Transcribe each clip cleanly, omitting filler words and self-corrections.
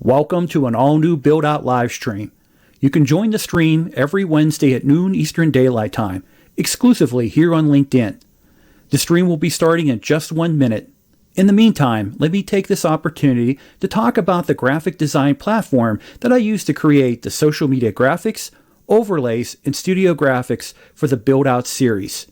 Welcome to an all-new Build Out live stream. You can join the stream every Wednesday at noon Eastern Daylight Time, exclusively here on LinkedIn. The stream will be starting in just 1 minute. In the meantime, let me take this opportunity to talk about the graphic design platform that I use to create the social media graphics, overlays, and studio graphics for the Build Out series.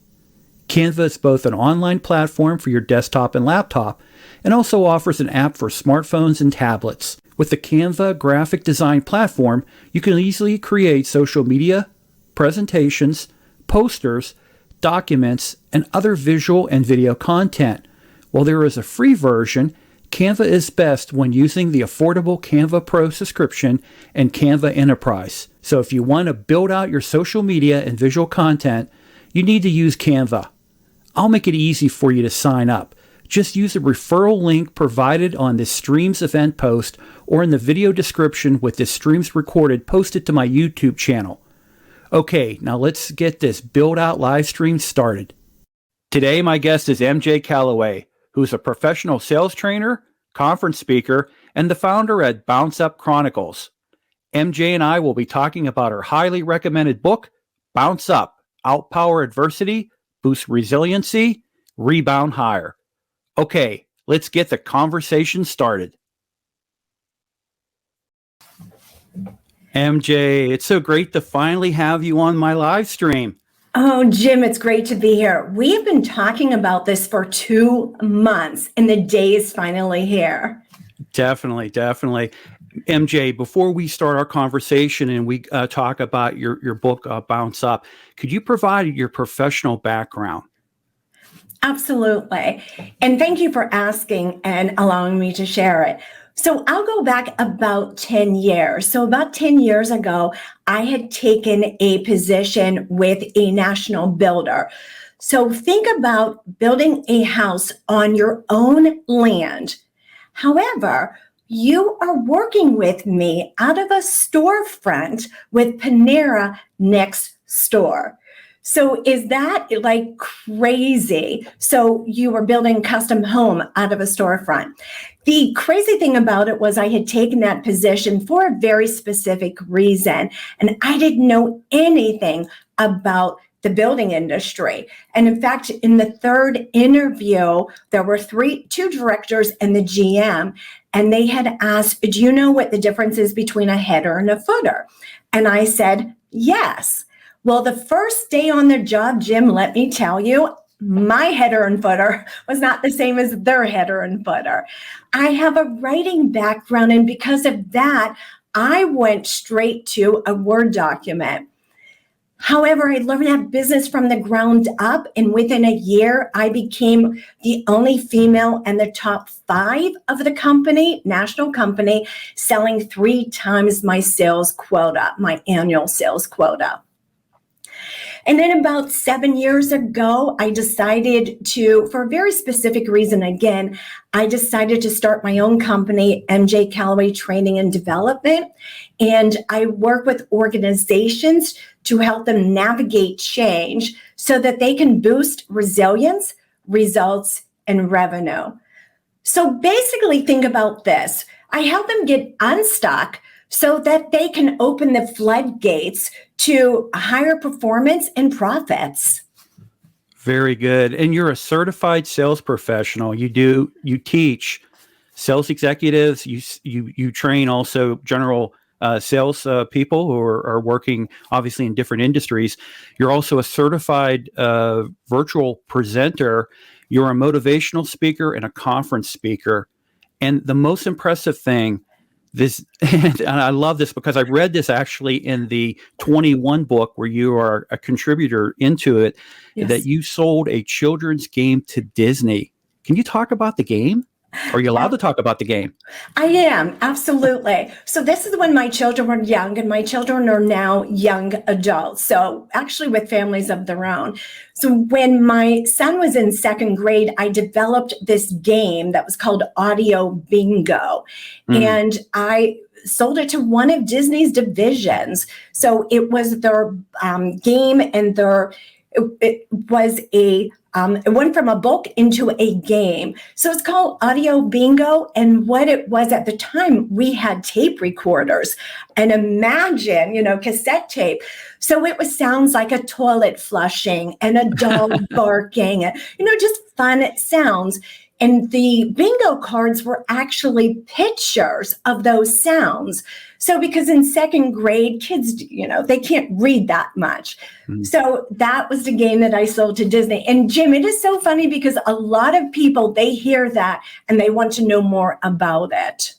Canva is both an online platform for your desktop and laptop, and also offers an app for smartphones and tablets. With the Canva graphic design platform, you can easily create social media, presentations, posters, documents, and other visual and video content. While there is a free version, Canva is best when using the affordable Canva Pro subscription and Canva Enterprise. So if you want to build out your social media and visual content, you need to use Canva. I'll make it easy for you to sign up. Just use the referral link provided on this stream's event post or in the video description with this stream's recorded posted to my YouTube channel. Okay, now let's get this Build Out live stream started. Today my guest is MJ Callaway, who is a professional sales trainer, conference speaker, and the founder at Bounce Up Chronicles. MJ and I will be talking about her highly recommended book, Bounce Up, Outpower Adversity, Boost Resiliency, Rebound Higher. Okay, let's get the conversation started. MJ, it's so great to finally have you on my live stream. Oh, Jim, it's great to be here. We have been talking about this for 2 months, and the day is finally here. Definitely. MJ, before we start our conversation and we talk about your book, Bounce Up, could you provide your professional background? Absolutely. And thank you for asking and allowing me to share it. So I'll go back about 10 years. So about 10 years ago, I had taken a position with a national builder. So think about building a house on your own land. However, you are working with me out of a storefront with Panera next door. So is that like crazy? So you were building a custom home out of a storefront. The crazy thing about it was I had taken that position for a very specific reason, and I didn't know anything about the building industry. And in fact, in the third interview, there were two directors and the GM, and they had asked, do you know what the difference is between a header and a footer? And I said, yes. Well, the first day on the job, Jim, let me tell you, my header and footer was not the same as their header and footer. I have a writing background, and because of that, I went straight to a Word document. However, I learned that business from the ground up, and within a year, I became the only female in the top 5 of the company, national company, selling 3 times my sales quota, my annual sales quota. And then about 7 years ago, I decided to, for a very specific reason, again, I decided to start my own company, MJ Callaway Training and Development. And I work with organizations to help them navigate change so that they can boost resilience, results, and revenue. So basically, think about this. I help them get unstuck so that they can open the floodgates to higher performance and profits. Very good. And you're a certified sales professional. You teach sales executives. You train also general sales people who are working obviously in different industries. You're also a certified virtual presenter. You're a motivational speaker and a conference speaker. And the most impressive thing, and I love this because I read this actually in the 21 book where you are a contributor into it, yes, that you sold a children's game to Disney. Can you talk about the game? Are you allowed to talk about the game? I am, absolutely. So this is when my children were young, and my children are now young adults, so actually with families of their own. So when my son was in 2nd grade, I developed this game that was called Audio Bingo, and I sold it to one of Disney's divisions. So it was their game, and it was a it went from a book into a game. So it's called Audio Bingo. And what it was at the time, we had tape recorders, and imagine, cassette tape. So it was sounds like a toilet flushing and a dog barking, just fun sounds. And the bingo cards were actually pictures of those sounds. So because in second grade, kids, they can't read that much. Mm-hmm. So that was the game that I sold to Disney. And Jim, it is so funny because a lot of people, they hear that and they want to know more about it.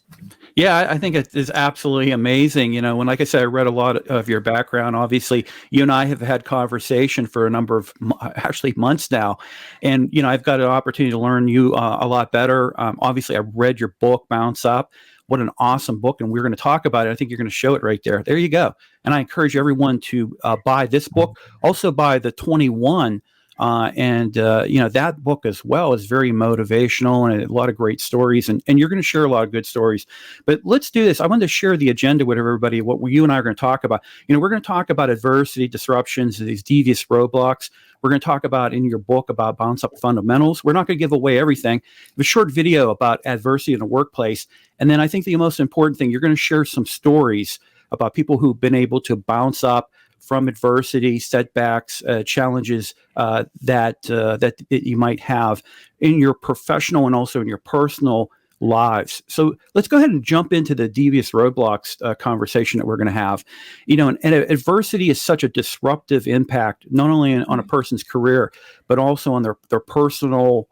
Yeah, I think it is absolutely amazing. When, like I said, I read a lot of your background. Obviously, you and I have had conversation for a number of actually months now. And, I've got an opportunity to learn you a lot better. Obviously, I read your book, Bounce Up. What an awesome book. And we're going to talk about it. I think you're going to show it right there. There you go. And I encourage everyone to buy this book. Also buy the 21. That book as well is very motivational and a lot of great stories. And you're going to share a lot of good stories. But let's do this. I wanted to share the agenda with everybody, what you and I are going to talk about. We're going to talk about adversity, disruptions, these devious roadblocks. We're going to talk about in your book about bounce up fundamentals. We're not going to give away everything. A short video about adversity in the workplace. And then I think the most important thing, you're going to share some stories about people who've been able to bounce up from adversity, setbacks, challenges that you might have in your professional and also in your personal lives. So let's go ahead and jump into the devious roadblocks conversation that we're going to have. And adversity is such a disruptive impact, not only on a person's career, but also on their personal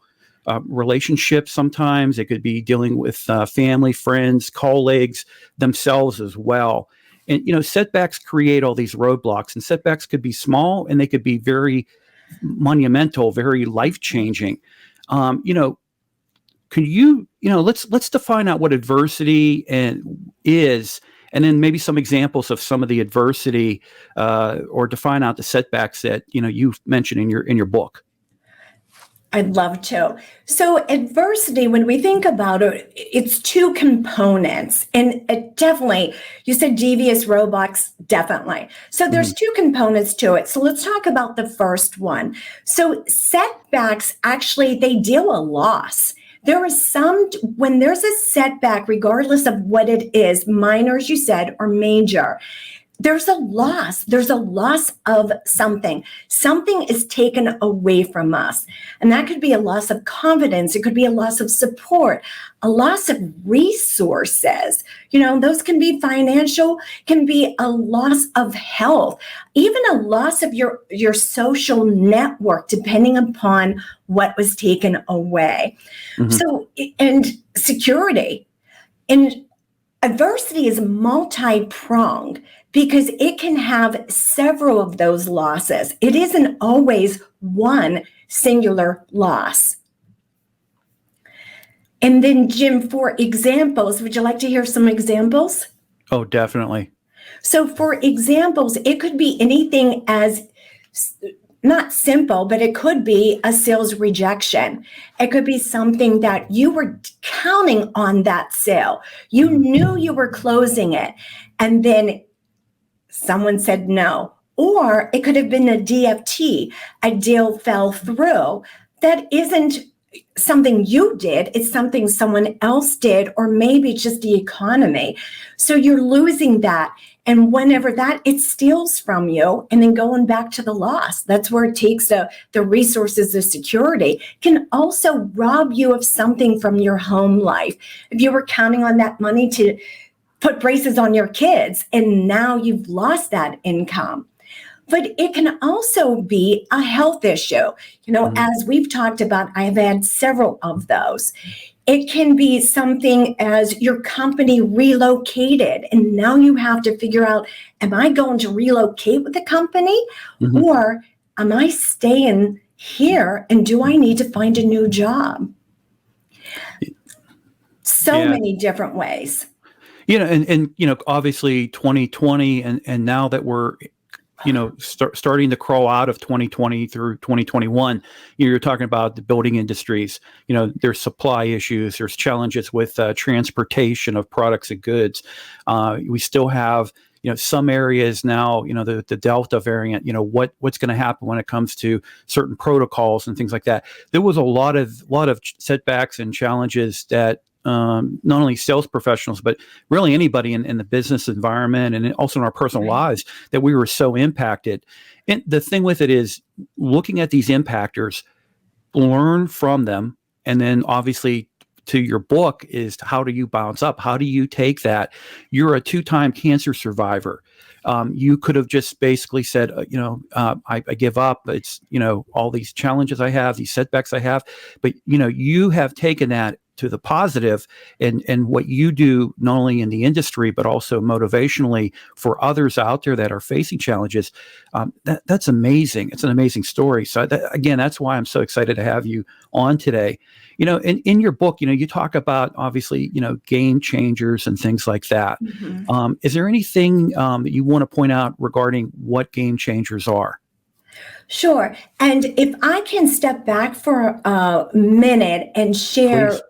relationships. Sometimes it could be dealing with family, friends, colleagues, themselves as well. And, setbacks create all these roadblocks, and setbacks could be small and they could be very monumental, very life-changing. Can you, let's define out what adversity is, and then maybe some examples of some of the adversity or define out the setbacks that, you've mentioned in your book. I'd love to. So adversity, when we think about it, it's two components. And definitely, you said devious roadblocks, definitely. So there's two components to it. So let's talk about the first one. So setbacks, actually, they deal a loss. There is when there's a setback, regardless of what it is, minor, as you said, or major, there's a loss. There's a loss of something. Something is taken away from us. And that could be a loss of confidence. It could be a loss of support, a loss of resources. Those can be financial, can be a loss of health, even a loss of your social network, depending upon what was taken away. Mm-hmm. So, and security. And adversity is multi-pronged, because it can have several of those losses. It isn't always one singular loss. And then, Jim, for examples, would you like to hear some examples? Oh, definitely. So for examples, it could be anything as not simple, but it could be a sales rejection. It could be something that you were counting on that sale. You knew you were closing it, and then someone said no. Or it could have been a DFT, a deal fell through. That isn't something you did, it's something someone else did, or maybe just the economy. So you're losing that. And whenever it steals from you, and then going back to the loss, that's where it takes the resources of security, can also rob you of something from your home life. If you were counting on that money to put braces on your kids, and now you've lost that income. But it can also be a health issue. As we've talked about, I've had several of those. It can be something as your company relocated, and now you have to figure out, am I going to relocate with the company, or am I staying here, and do I need to find a new job? So many different ways. And obviously 2020 and now that we're, starting to crawl out of 2020 through 2021, you're talking about the building industries. There's supply issues, there's challenges with transportation of products and goods. We still have, some areas now, the Delta variant, what's going to happen when it comes to certain protocols and things like that. There was a lot of setbacks and challenges that not only sales professionals, but really anybody in the business environment and also in our personal lives, that we were so impacted. And the thing with it is looking at these impactors, learn from them, and then obviously to your book is how do you bounce up? How do you take that? You're a 2-time cancer survivor. You could have just basically said, I give up. It's, all these challenges I have, these setbacks I have, but you have taken that to the positive, and what you do not only in the industry but also motivationally for others out there that are facing challenges. That's amazing. It's an amazing story. So again, that's why I'm so excited to have you on today. In your book, you talk about obviously, game changers and things like that. Mm-hmm. Is there anything that you want to point out regarding what game changers are? Sure. And if I can step back for a minute and share Please.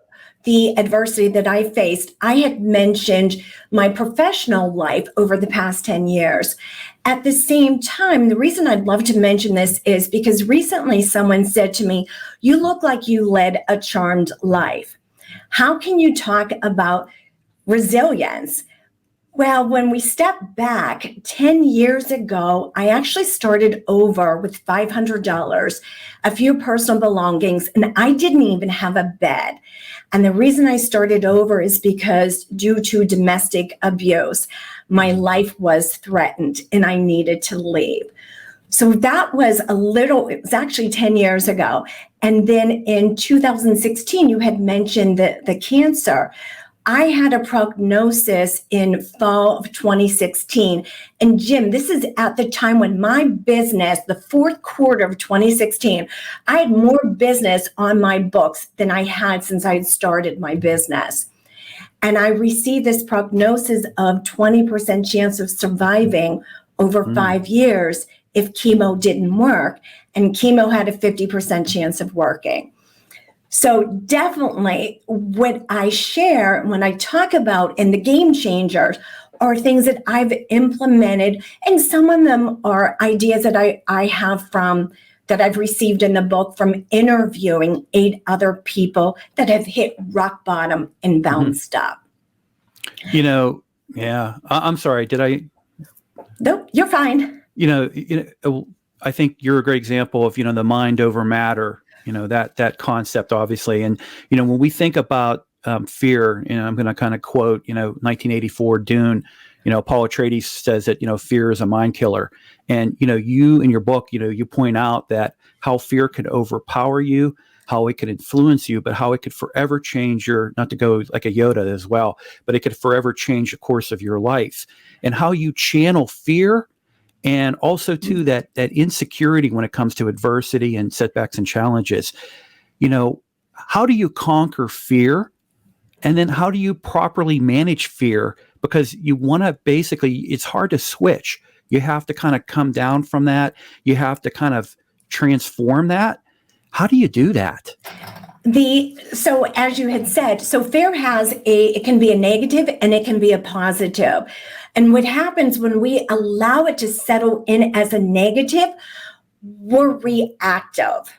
the adversity that I faced. I had mentioned my professional life over the past 10 years. At the same time, the reason I'd love to mention this is because recently someone said to me, "You look like you led a charmed life. How can you talk about resilience?" Well, when we step back 10 years ago, I actually started over with $500, a few personal belongings, and I didn't even have a bed. And the reason I started over is because due to domestic abuse, my life was threatened and I needed to leave. So that was it was actually 10 years ago. And then in 2016, you had mentioned the cancer. I had a prognosis in fall of 2016. And Jim, this is at the time when my business, the fourth quarter of 2016, I had more business on my books than I had since I had started my business. And I received this prognosis of 20% chance of surviving over 5 years if chemo didn't work. And chemo had a 50% chance of working. So definitely what I share when I talk about in the game changers are things that I've implemented, and some of them are ideas that I have that I've received in the book from interviewing 8 other people that have hit rock bottom and bounced up. Yeah. I'm sorry. Did I? No, you're fine. I think you're a great example of, the mind over matter. That concept, obviously. And, when we think about fear, I'm going to kind of quote, 1984 Dune, Paul Atreides says that, fear is a mind killer. And, you in your book, you point out that how fear can overpower you, how it can influence you, but how it could forever change not to go like a Yoda as well, but it could forever change the course of your life, and how you channel fear. And also, too, that insecurity when it comes to adversity and setbacks and challenges. How do you conquer fear? And then how do you properly manage fear? Because you want to it's hard to switch. You have to kind of come down from that. You have to kind of transform that. How do you do that? So as you had said, fear it can be a negative and it can be a positive. And what happens when we allow it to settle in as a negative, we're reactive.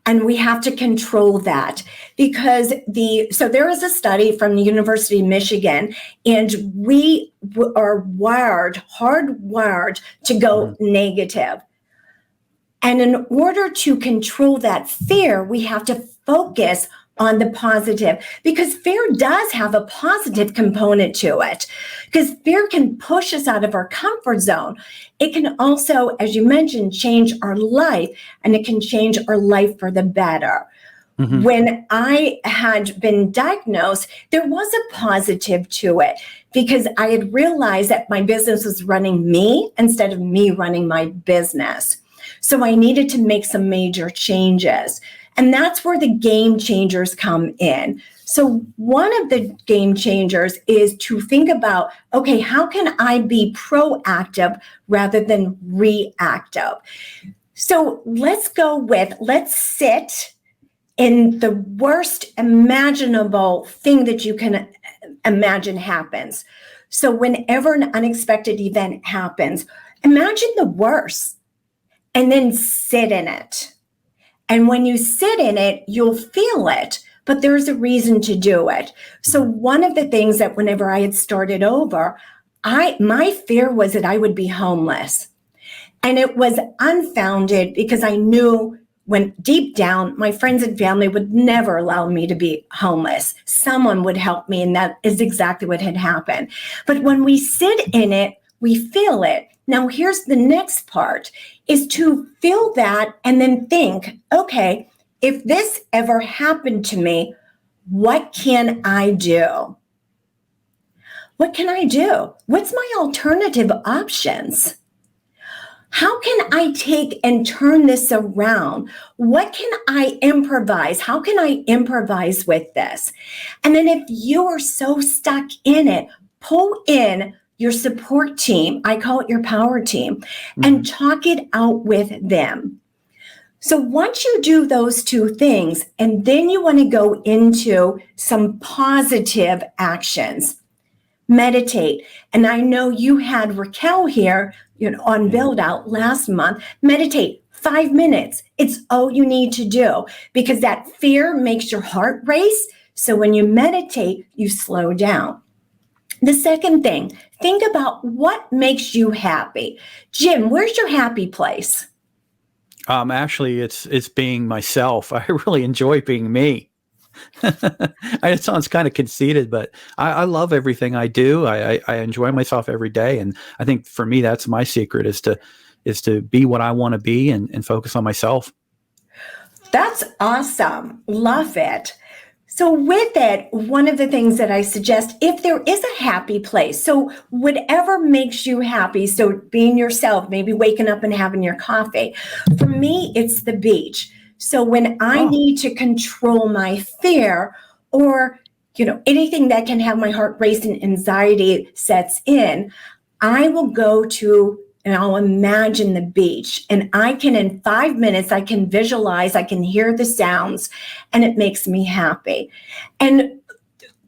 And we have to control that because there is a study from the University of Michigan, and we are hardwired to go negative. And in order to control that fear, we have to focus on the positive, because fear does have a positive component to it, because fear can push us out of our comfort zone. It can also, as you mentioned, change our life, and it can change our life for the better. Mm-hmm. When I had been diagnosed, there was a positive to it, because I had realized that my business was running me instead of me running my business. So I needed to make some major changes. And that's where the game changers come in. So one of the game changers is to think about, okay, how can I be proactive rather than reactive? So let's sit in the worst imaginable thing that you can imagine happens. So whenever an unexpected event happens, imagine the worst and then sit in it. And when you sit in it, you'll feel it, but there's a reason to do it. So one of the things that whenever I had started over, my fear was that I would be homeless. And it was unfounded because I knew when deep down, my friends and family would never allow me to be homeless. Someone would help me, and that is exactly what had happened. But when we sit in it, we feel it. Now, here's the next part, is to feel that and then think, okay, if this ever happened to me, what can I do? What can I do? What's my alternative options? How can I take and turn this around? What can I improvise? How can I improvise with this? And then if you are so stuck in it, pull in your support team. I call it your power team, and talk it out with them. So once you do those two things, and then you want to go into some positive actions. Meditate. And I know you had Raquel here, on Build Out last month. Meditate 5 minutes. It's all you need to do, because that fear makes your heart race. So when you meditate, you slow down. The second thing, think about what makes you happy. Jim, where's your happy place? Actually, it's being myself. I really enjoy being me. It sounds kind of conceited, but I love everything I do. I enjoy myself every day, and I think for me that's my secret, is to be what I want to be and focus on myself. That's awesome. Love it. So with it, one of the things that I suggest, if there is a happy place, so whatever makes you happy, so being yourself, maybe waking up and having your coffee. For me, it's the beach. So when I need to control my fear, or, anything that can have my heart race and anxiety sets in, I will go to, and I'll imagine the beach, and I can, in 5 minutes, I can visualize, I can hear the sounds, and it makes me happy. And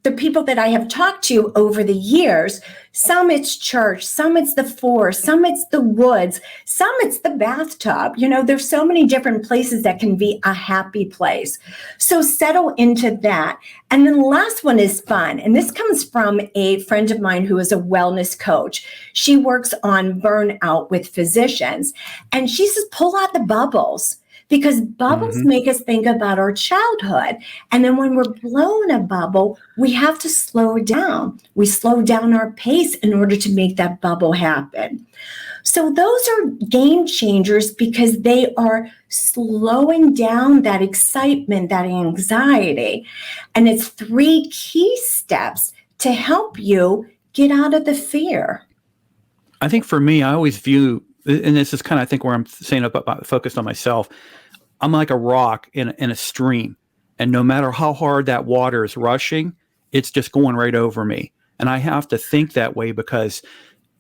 the people that I have talked to over the years, some it's church, some it's the forest, some it's the woods, some it's the bathtub. There's so many different places that can be a happy place. So settle into that. And then the last one is fun. And this comes from a friend of mine who is a wellness coach. She works on burnout with physicians. And she says, pull out the bubbles. Because bubbles make us think about our childhood. And then when we're blowing a bubble, we have to slow down. We slow down our pace in order to make that bubble happen. So those are game changers, because they are slowing down that excitement, that anxiety. And it's 3 key steps to help you get out of the fear. I think for me, I always view, and this is kind of, I think, where I'm saying about focused on myself. I'm like a rock in a stream, and no matter how hard that water is rushing, it's just going right over me. And I have to think that way, because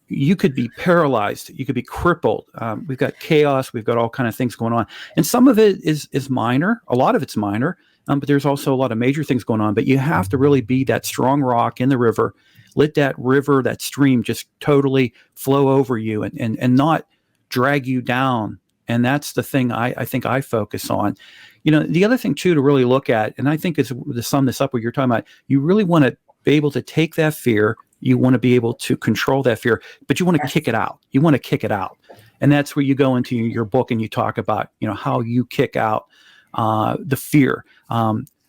you could be paralyzed, you could be crippled. We've got chaos, we've got all kind of things going on, and some of it is minor. A lot of it's minor, but there's also a lot of major things going on. But you have to really be that strong rock in the river. Let that river, that stream, just totally flow over you and not drag you down. And that's the thing I think I focus on. The other thing too to really look at, and I think is to sum this up, what you're talking about, you really want to be able to take that fear. You want to be able to control that fear, but you want to kick it out. You want to kick it out. And that's where you go into your book and you talk about, how you kick out the fear.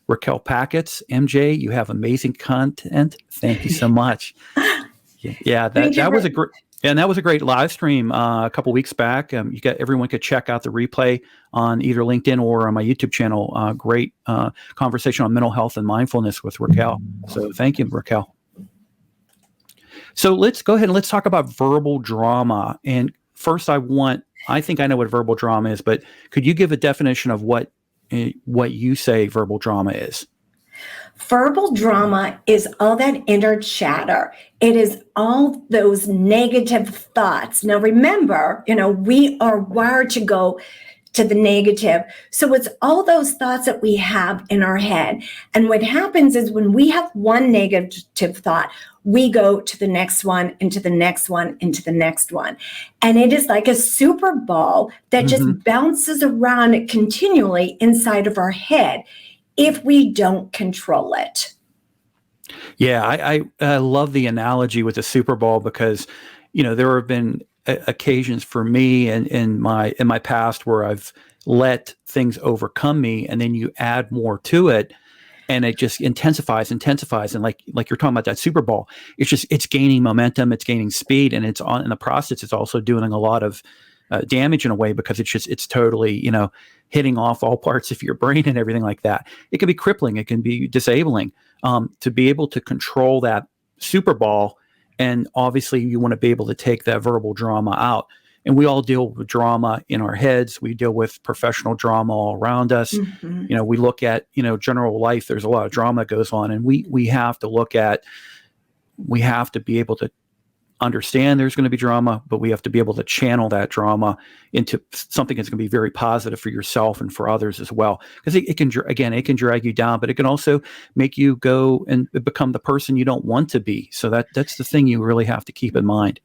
Raquel Packett's, MJ, you have amazing content. Thank you so much. Yeah, that was a great. And that was a great live stream a couple weeks back. Everyone could check out the replay on either LinkedIn or on my YouTube channel. Great conversation on mental health and mindfulness with Raquel. So thank you, Raquel. So let's go ahead and let's talk about verbal drama. And first, I think I know what verbal drama is, but could you give a definition of what you say verbal drama is? Verbal drama is all that inner chatter. It is all those negative thoughts. Now, remember, we are wired to go to the negative. So it's all those thoughts that we have in our head. And what happens is when we have one negative thought, we go to the next one, into the next one, into the next one. And it is like a super ball that just bounces around continually inside of our head if we don't control it. Yeah, I love the analogy with the Super Bowl because, there have been occasions for me and in my past where I've let things overcome me, and then you add more to it, and it just intensifies, and like you're talking about that Super Bowl. It's gaining momentum, it's gaining speed, and it's in the process. It's also doing a lot of damage in a way because it's totally hitting off all parts of your brain and everything like that. It can be crippling. It can be disabling. To be able to control that Super Bowl, and obviously you want to be able to take that verbal drama out. And we all deal with drama in our heads. We deal with professional drama all around us. We look at general life. There's a lot of drama goes on, and we have to look at. We have to be able to understand there's going to be drama, but we have to be able to channel that drama into something that's going to be very positive for yourself and for others as well. Because it can drag you down, but it can also make you go and become the person you don't want to be. So that's the thing you really have to keep in mind.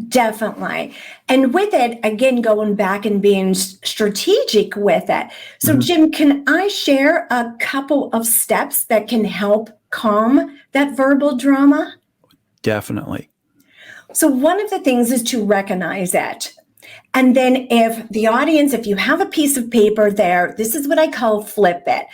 Definitely. And with it, again, going back and being strategic with it. So Jim, can I share a couple of steps that can help calm that verbal drama? Definitely. So one of the things is to recognize it. And then if you have a piece of paper there, this is what I call flip it.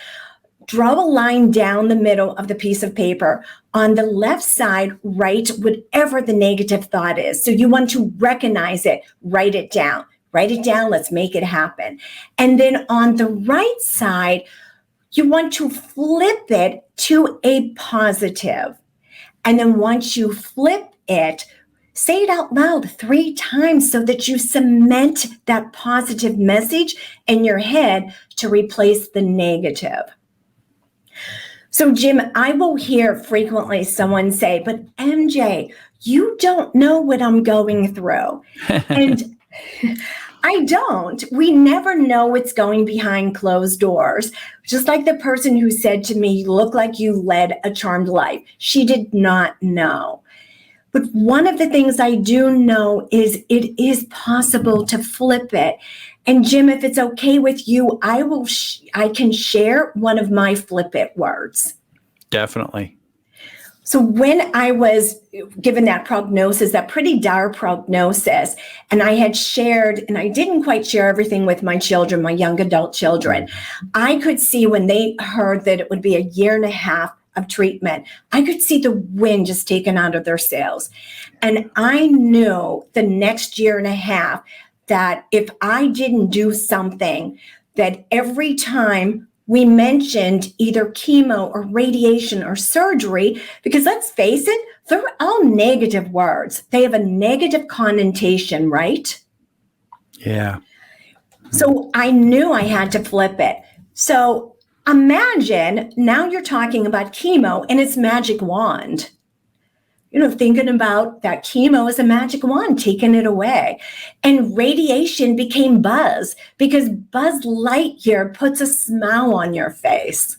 Draw a line down the middle of the piece of paper. On the left side, write whatever the negative thought is. So you want to recognize it, write it down. Write it down, let's make it happen. And then on the right side, you want to flip it to a positive. And then once you flip it, say it out loud 3 times so that you cement that positive message in your head to replace the negative. So Jim, I will hear frequently someone say, but MJ, you don't know what I'm going through. And I don't. We never know what's going behind closed doors. Just like the person who said to me, you look like you led a charmed life. She did not know. But one of the things I do know is it is possible to flip it. And Jim, if it's okay with you, I can share one of my flip it words. Definitely. So when I was given that prognosis, that pretty dire prognosis, and I had shared, and I didn't quite share everything with my children, my young adult children, I could see when they heard that it would be 1.5 years of treatment, I could see the wind just taken out of their sails. And I knew the next 1.5 years that if I didn't do something, that every time we mentioned either chemo or radiation or surgery, because let's face it, they're all negative words. They have a negative connotation, right? Yeah. So I knew I had to flip it. So imagine now you're talking about chemo and it's magic wand. Thinking about that chemo is a magic wand, taking it away. And radiation became buzz because Buzz Lightyear puts a smile on your face.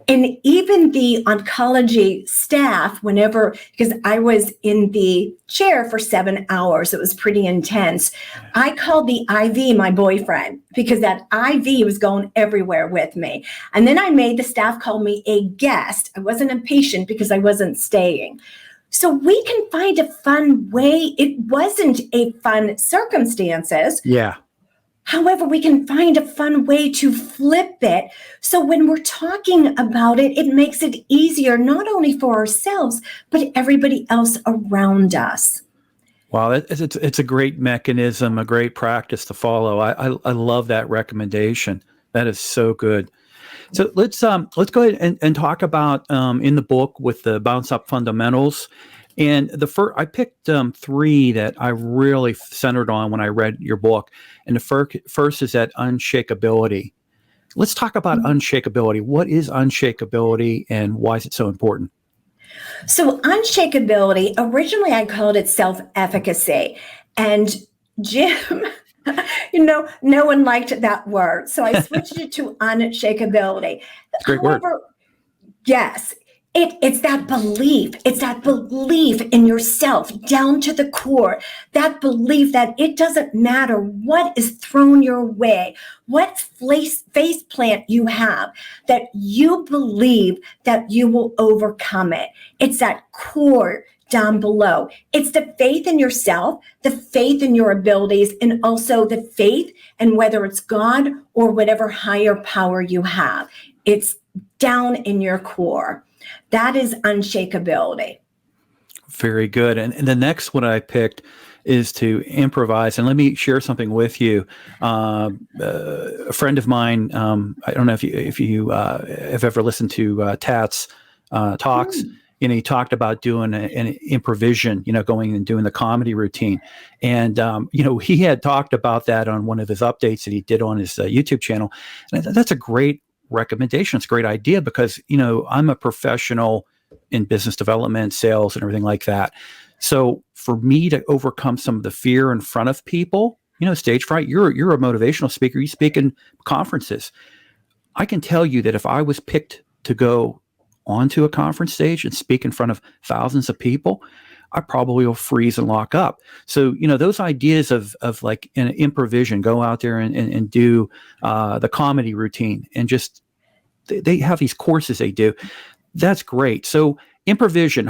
And even the oncology staff, because I was in the chair for 7 hours, it was pretty intense. I called the IV my boyfriend because that IV was going everywhere with me. And then I made the staff call me a guest. I wasn't a patient because I wasn't staying. So we can find a fun way. It wasn't a fun circumstances. Yeah. However, we can find a fun way to flip it. So when we're talking about it, it makes it easier, not only for ourselves, but everybody else around us. Wow, it's a great mechanism, a great practice to follow. I love that recommendation. That is so good. So let's go ahead and talk about in the book with the bounce up fundamentals. And I picked 3 that I really centered on when I read your book. And the first is that unshakability. Let's talk about unshakability. What is unshakability and why is it so important? So unshakability, originally I called it self-efficacy. And Jim, No one liked that word. So I switched it to unshakability. It's a great word. However, yes, it's that belief. It's that belief in yourself down to the core. That belief that it doesn't matter what is thrown your way, what face plant you have, that you believe that you will overcome it. It's that core down below. It's the faith in yourself, the faith in your abilities, and also the faith in whether it's God or whatever higher power you have. It's down in your core. That is unshakability. Very good. And the next one I picked is to improvise. And let me share something with you. A friend of mine, I don't know if you have ever listened to Tat's talks. He talked about doing an improvision, going and doing the comedy routine. And, he had talked about that on one of his updates that he did on his YouTube channel. And that's a great recommendation. It's a great idea because, I'm a professional in business development, sales, and everything like that. So for me to overcome some of the fear in front of people, stage fright, you're a motivational speaker. You speak in conferences. I can tell you that if I was picked to go onto a conference stage and speak in front of thousands of people, I probably will freeze and lock up. So, those ideas of like an improvision, go out there and do the comedy routine, and just, they have these courses they do. That's great. So improvision,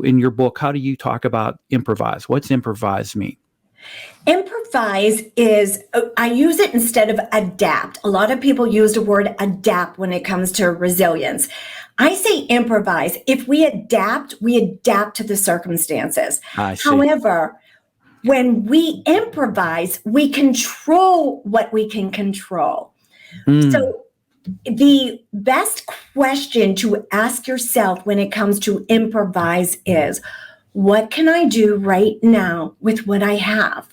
in your book, how do you talk about improvise? What's improvise mean? Improvise is, I use it instead of adapt. A lot of people use the word adapt when it comes to resilience. I say improvise. If we adapt to the circumstances. I see. However, when we improvise, we control what we can control. So the best question to ask yourself when it comes to improvise is, what can I do right now with what I have?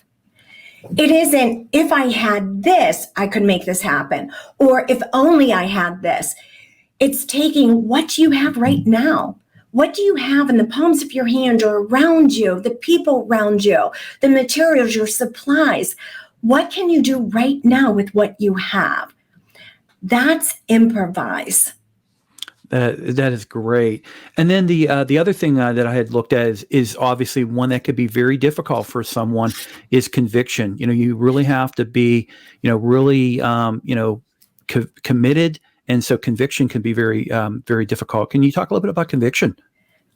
It isn't, if I had this, I could make this happen, or if only I had this. It's taking what you have right now. What do you have in the palms of your hand or around you, the people around you, the materials, your supplies? What can you do right now with what you have? That's improvise. That is great. And then the other thing that I had looked at is obviously one that could be very difficult for someone is conviction. You really have to be, really, committed. And so conviction can be very, very difficult. Can you talk a little bit about conviction?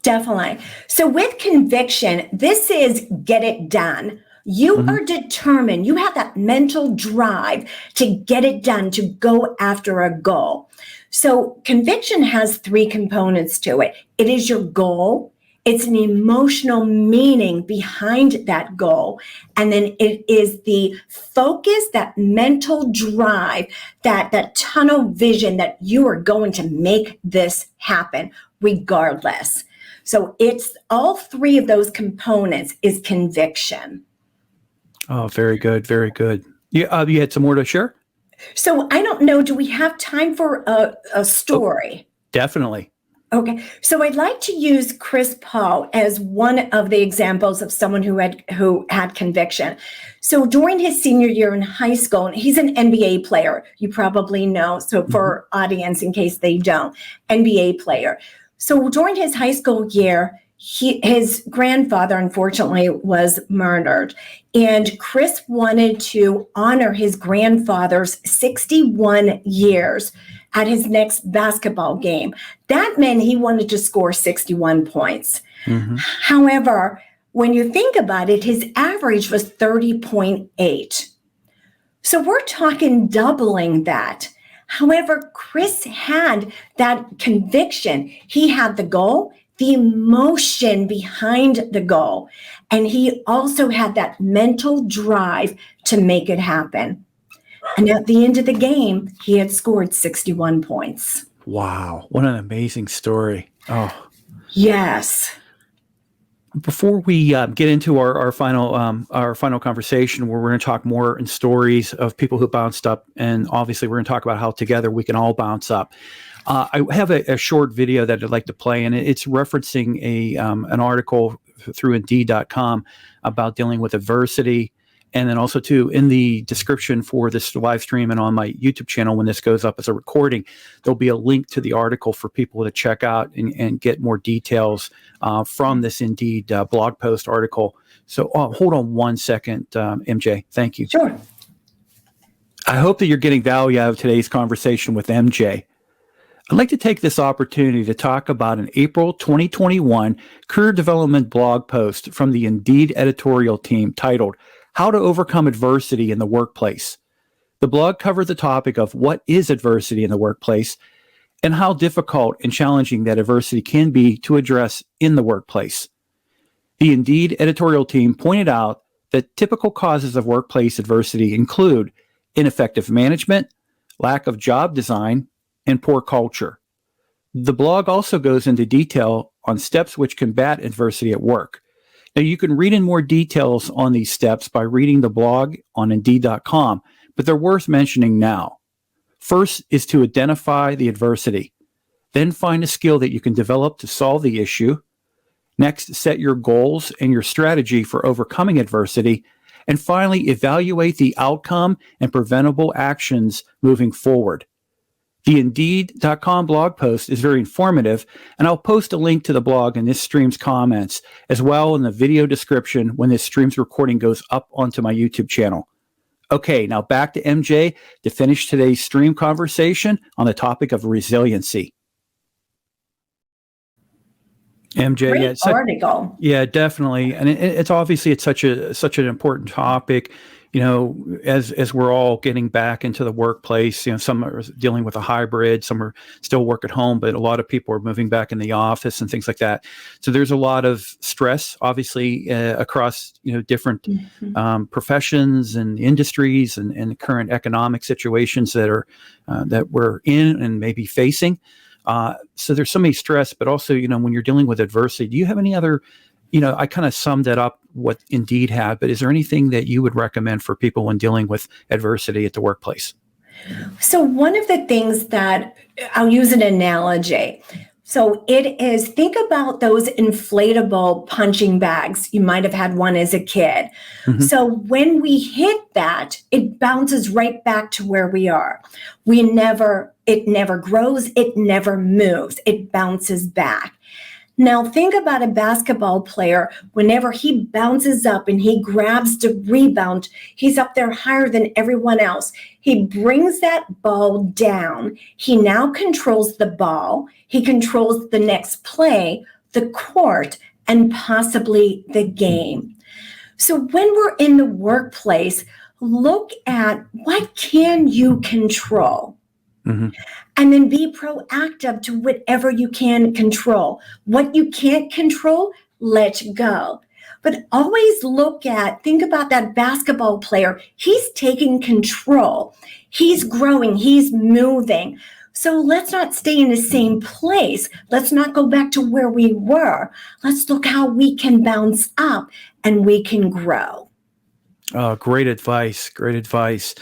Definitely. So with conviction, this is get it done. You are determined. You have that mental drive to get it done, to go after a goal. So conviction has three components to it. It is your goal. It's an emotional meaning behind that goal. And then it is the focus, that mental drive, that tunnel vision that you are going to make this happen regardless. So it's all three of those components is conviction. Oh, very good. Very good. You had some more to share? So I don't know, do we have time for a story? Oh, definitely. Okay. So I'd like to use Chris Paul as one of the examples of someone who had conviction. So during his senior year in high school, and he's an NBA player, you probably know. So for audience, in case they don't, NBA player. So during his high school year, his grandfather, unfortunately, was murdered. And Chris wanted to honor his grandfather's 61 years at his next basketball game. That meant he wanted to score 61 points. However, when you think about it, his average was 30.8. So we're talking doubling that. However, Chris had that conviction. He had the goal, the emotion behind the goal, and he also had that mental drive to make it happen. And at the end of the game, he had scored 61 points. Wow. What an amazing story. Oh, yes. Before we get into our final conversation, where we're going to talk more in stories of people who bounced up, and obviously we're going to talk about how together we can all bounce up. I have a short video that I'd like to play, and it's referencing an article through Indeed.com about dealing with adversity And then also too, in the description for this live stream and on my YouTube channel, when this goes up as a recording, there'll be a link to the article for people to check out and get more details from this Indeed blog post article. So hold on one second, MJ. Thank you. Sure. I hope that you're getting value out of today's conversation with MJ. I'd like to take this opportunity to talk about an April 2021 career development blog post from the Indeed editorial team titled, How to Overcome Adversity in the Workplace. The blog covered the topic of what is adversity in the workplace and how difficult and challenging that adversity can be to address in the workplace. The Indeed editorial team pointed out that typical causes of workplace adversity include ineffective management, lack of job design, and poor culture. The blog also goes into detail on steps which combat adversity at work. Now, you can read in more details on these steps by reading the blog on Indeed.com, but they're worth mentioning now. First is to identify the adversity. Then find a skill that you can develop to solve the issue. Next, set your goals and your strategy for overcoming adversity. And finally, evaluate the outcome and preventable actions moving forward. The Indeed.com blog post is very informative, and I'll post a link to the blog in this stream's comments, as well in the video description when this stream's recording goes up onto my YouTube channel. Okay, now back to MJ to finish today's stream conversation on the topic of resiliency. MJ, Great article. Yeah, definitely, and it's obviously it's such an important topic. You know, as we're all getting back into the workplace, you know, some are dealing with a hybrid, some are still work at home, but a lot of people are moving back in the office and things like that. So there's a lot of stress, obviously, across different professions and industries and the current economic situations that we're in and maybe facing. So there's so many stress, but also, when you're dealing with adversity, do you have any other, I kind of summed that up what Indeed had, but is there anything that you would recommend for people when dealing with adversity at the workplace? So one of the things that I'll use an analogy. So it is, think about those inflatable punching bags. You might have had one as a kid. Mm-hmm. So when we hit that, it bounces right back to where we are. It never grows. It never moves. It bounces back. Now think about a basketball player. Whenever he bounces up and he grabs the rebound, he's up there higher than everyone else. He brings that ball down. He now controls the ball. He controls the next play, the court, and possibly the game. So when we're in the workplace, look at what can you control? Mm-hmm. And then be proactive to whatever you can control. What you can't control, let go. But always think about that basketball player. He's taking control. He's growing. He's moving. So let's not stay in the same place. Let's not go back to where we were. Let's look how we can bounce up and we can grow. Oh, great advice. Great advice.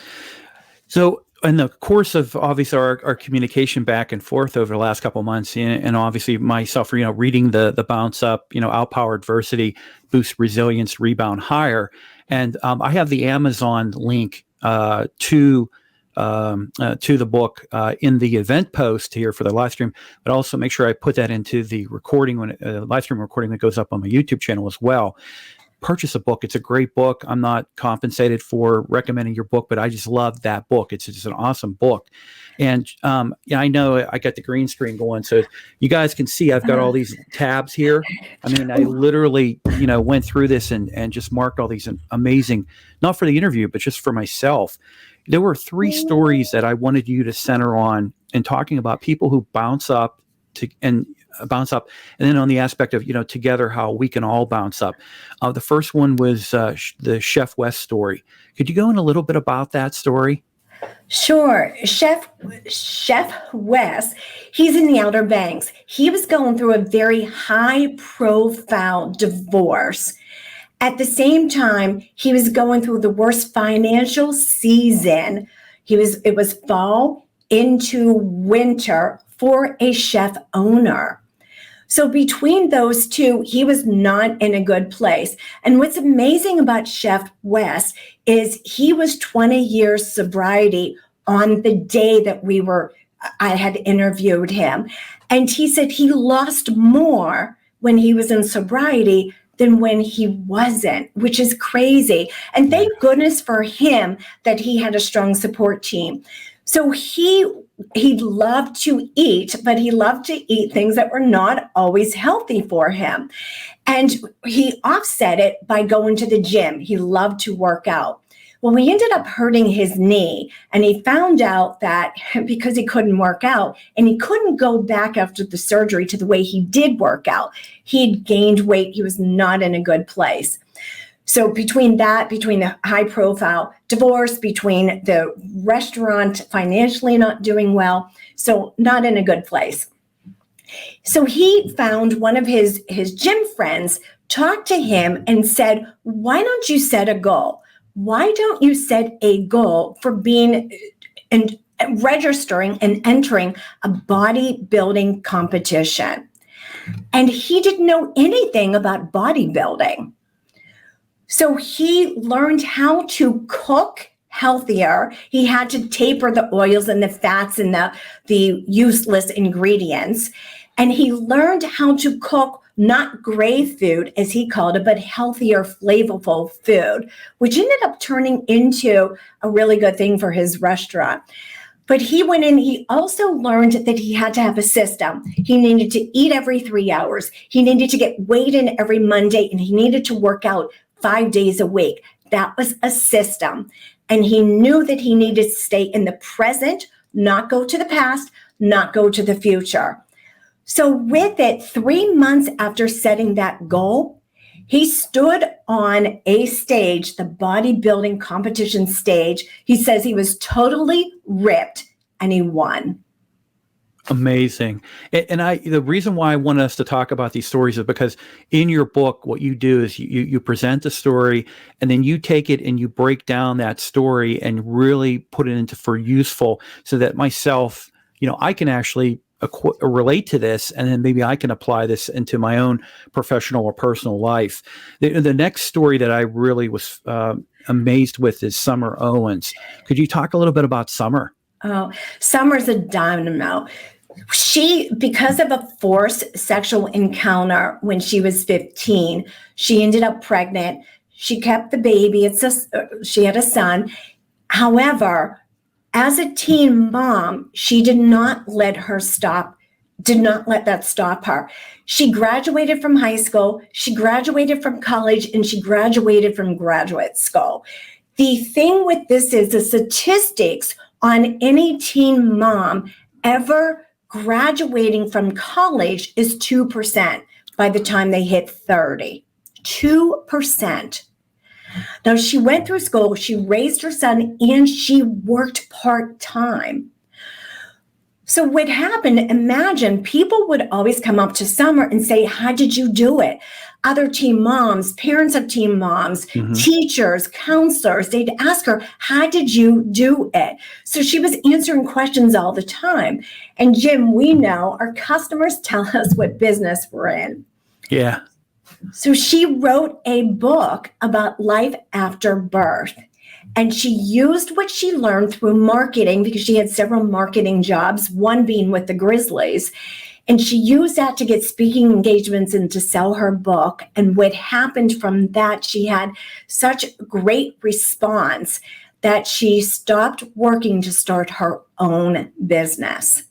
So, in the course of obviously our communication back and forth over the last couple of months, and obviously myself, reading the Bounce Up, Outpower Adversity, Boost Resilience, Rebound Higher, and I have the Amazon link to the book in the event post here for the live stream, but also make sure I put that into the recording live stream recording that goes up on my YouTube channel as well. Purchase a book. It's a great book. I'm not compensated for recommending your book, but I just love that book. It's just an awesome book. And I know I got the green screen going, so you guys can see I've got all these tabs here. I mean, I literally, went through this and just marked all these amazing, not for the interview, but just for myself. There were 3 stories that I wanted you to center on in talking about people who bounce up and then on the aspect of together how we can all bounce up. The first one was the Chef West story. Could you go in a little bit about that story? Sure. Chef West, he's in the Outer Banks. He was going through a very high profile divorce. At the same time, he was going through the worst financial season. It was fall into winter for a chef owner. So between those two, he was not in a good place. And what's amazing about Chef West is he was 20 years sobriety on the day that I had interviewed him. And he said he lost more when he was in sobriety than when he wasn't, which is crazy. And thank goodness for him that he had a strong support team. So he loved to eat, but he loved to eat things that were not always healthy for him. And he offset it by going to the gym. He loved to work out. Well, he ended up hurting his knee, and he found out that because he couldn't work out and he couldn't go back after the surgery to the way he did work out, he'd gained weight. He was not in a good place. So between the high profile divorce, between the restaurant financially not doing well, so not in a good place. So he found one of his gym friends, talked to him and said, why don't you set a goal? Why don't you set a goal for being and registering and entering a bodybuilding competition? And he didn't know anything about bodybuilding. So he learned how to cook healthier. He had to taper the oils and the fats and the useless ingredients. And he learned how to cook not gray food, as he called it, but healthier, flavorful food, which ended up turning into a really good thing for his restaurant. But he went in, he also learned that he had to have a system. He needed to eat every 3 hours. He needed to get weighed in every Monday, and he needed to work out 5 days a week. That was a system. And he knew that he needed to stay in the present, not go to the past, not go to the future. So with it, 3 months after setting that goal, he stood on a stage, the bodybuilding competition stage. He says he was totally ripped and he won. Amazing. And the reason why I want us to talk about these stories is because in your book, what you do is you present the story and then you take it and you break down that story and really put it into for useful so that myself, I can actually relate to this, and then maybe I can apply this into my own professional or personal life. The next story that I really was amazed with is Summer Owens. Could you talk a little bit about Summer? Oh, Summer's a dynamo. She, because of a forced sexual encounter when she was 15, she ended up pregnant. She kept the baby. She had a son. However, as a teen mom, she did not let that stop her. She graduated from high school, she graduated from college, and she graduated from graduate school. The thing with this is the statistics on any teen mom ever graduating from college is 2% by the time they hit 30. 2%. Now, she went through school, she raised her son, and she worked part-time. So what happened, imagine people would always come up to Summer and say, how did you do it? Other teen moms, parents of teen moms, teachers, counselors, they'd ask her, how did you do it? So she was answering questions all the time. And Jim, we know our customers tell us what business we're in. Yeah. So she wrote a book about life after birth. And she used what she learned through marketing because she had several marketing jobs, one being with the Grizzlies. And she used that to get speaking engagements and to sell her book. And what happened from that, she had such great response that she stopped working to start her own business.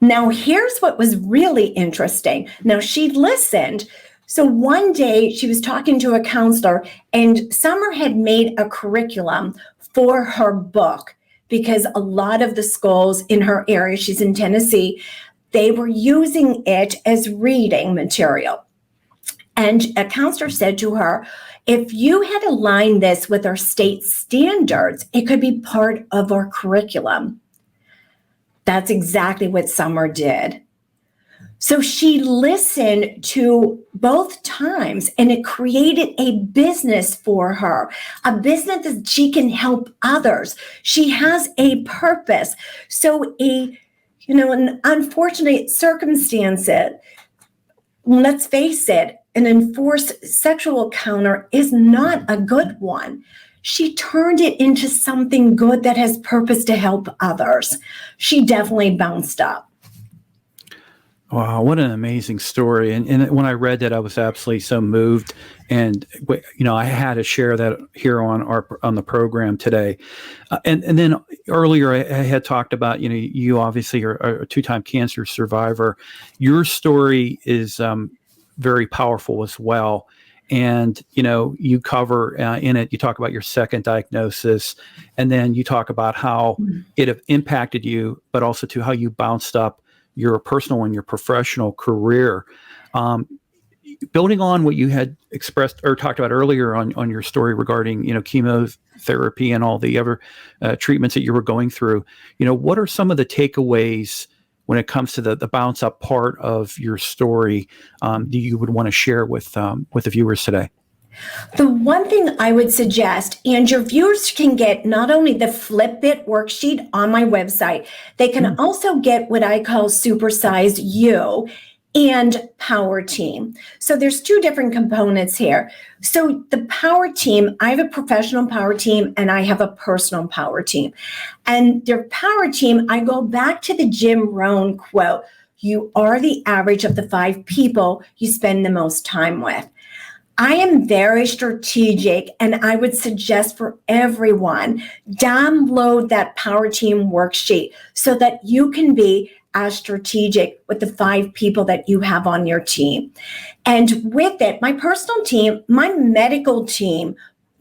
Now, here's what was really interesting. Now, she listened. So one day she was talking to a counselor, and Summer had made a curriculum for her book because a lot of the schools in her area, she's in Tennessee, they were using it as reading material. And a counselor said to her, if you had aligned this with our state standards, it could be part of our curriculum. That's exactly what Summer did. So she listened to both times, and it created a business for her, a business that she can help others. She has a purpose. So an unfortunate circumstance let's face it, an enforced sexual encounter is not a good one. She turned it into something good that has purpose to help others. She definitely bounced up. Wow, what an amazing story. And when I read that, I was absolutely so moved. And, I had to share that here on the program today. And then earlier I had talked about, you obviously are a two-time cancer survivor. Your story is very powerful as well. And, you cover in it, you talk about your second diagnosis, and then you talk about how it have impacted you, but also to how you bounced up your personal and your professional career. Building on what you had expressed or talked about earlier on your story regarding, chemotherapy and all the other treatments that you were going through, what are some of the takeaways when it comes to the bounce up part of your story that you would want to share with the viewers today? The one thing I would suggest, and your viewers can get not only the Flipit worksheet on my website, they can also get what I call Supersize You and Power Team. So there's two different components here. So the Power Team, I have a professional Power Team and I have a personal Power Team. And their Power Team, I go back to the Jim Rohn quote, "You are the average of the 5 people you spend the most time with." I am very strategic, and I would suggest for everyone, download that Power Team worksheet so that you can be as strategic with the 5 people that you have on your team. And with it, my personal team, my medical team,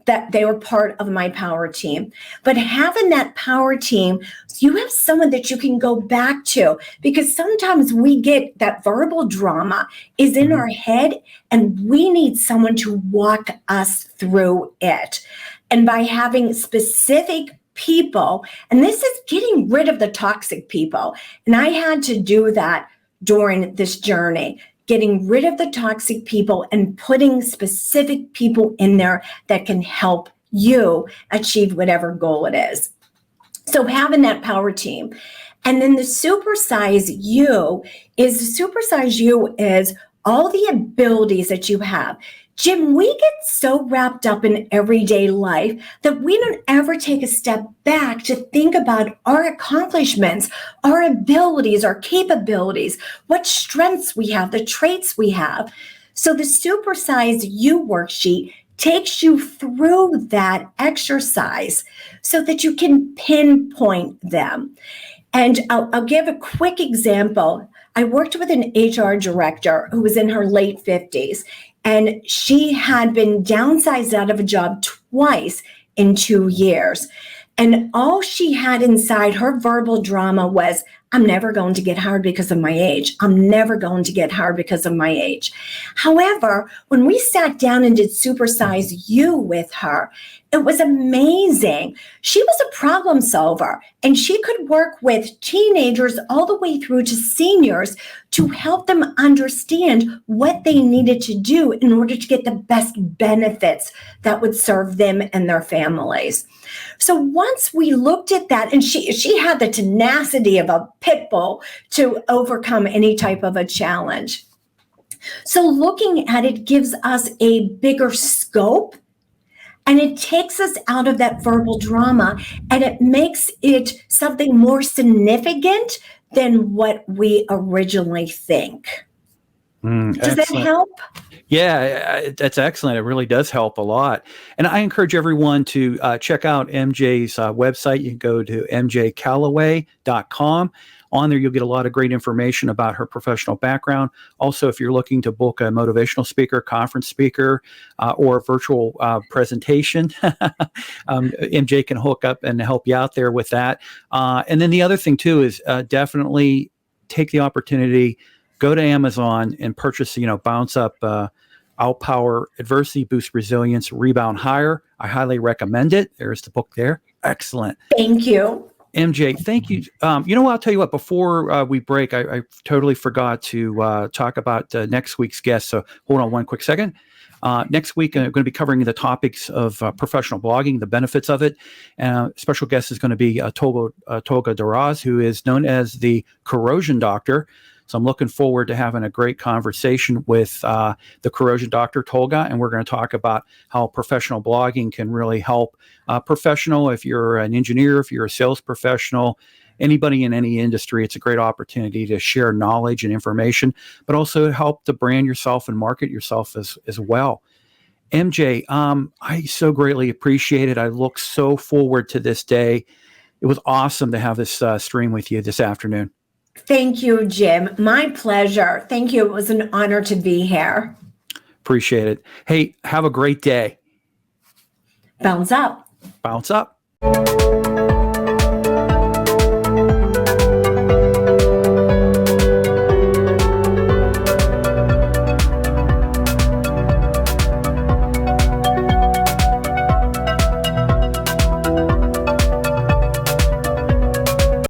that they were part of my Power Team. But having that Power Team, you have someone that you can go back to, because sometimes we get that verbal drama is in our head and we need someone to walk us through it. And by having specific people, and this is getting rid of the toxic people, and I had to do that during this journey, getting rid of the toxic people and putting specific people in there that can help you achieve whatever goal it is. So having that Power Team. And then the Supersize You is all the abilities that you have. Jim, we get so wrapped up in everyday life that we don't ever take a step back to think about our accomplishments, our abilities, our capabilities, what strengths we have, the traits we have. So the Supersize You worksheet takes you through that exercise so that you can pinpoint them. And I'll give a quick example. I worked with an HR director who was in her late 50s, and she had been downsized out of a job twice in 2 years. And all she had inside her verbal drama was, "I'm never going to get hired because of my age. I'm never going to get hired because of my age." However, when we sat down and did Supersize You with her, it was amazing. She was a problem solver, and she could work with teenagers all the way through to seniors to help them understand what they needed to do in order to get the best benefits that would serve them and their families. So once we looked at that, and she had the tenacity of a pit bull to overcome any type of a challenge. So looking at it gives us a bigger scope, and it takes us out of that verbal drama, and it makes it something more significant than what we originally think. Does that help? Yeah, that's excellent. It really does help a lot. And I encourage everyone to check out MJ's website. You can go to mjcallaway.com. On there, you'll get a lot of great information about her professional background. Also, if you're looking to book a motivational speaker, conference speaker, or a virtual presentation, MJ can hook up and help you out there with that. And then the other thing, too, is definitely take the opportunity, go to Amazon and purchase, Bounce Up, Outpower Adversity, Boost Resilience, Rebound Higher. I highly recommend it. There's the book there. Excellent. Thank you. MJ, thank you. I'll tell you what, before we break, I totally forgot to talk about next week's guest. So hold on one quick second. Next week, I'm going to be covering the topics of professional blogging, the benefits of it. Special guest is going to be Tolga Diraz, who is known as the corrosion doctor. So I'm looking forward to having a great conversation with the corrosion doctor, Tolga, and we're going to talk about how professional blogging can really help professional, if you're an engineer, if you're a sales professional, anybody in any industry. It's a great opportunity to share knowledge and information, but also help to brand yourself and market yourself as well. MJ, I so greatly appreciate it. I look so forward to this day. It was awesome to have this stream with you this afternoon. Thank you, Jim. My pleasure. Thank you. It was an honor to be here. Appreciate it. Hey, have a great day. Bounce up. Bounce up.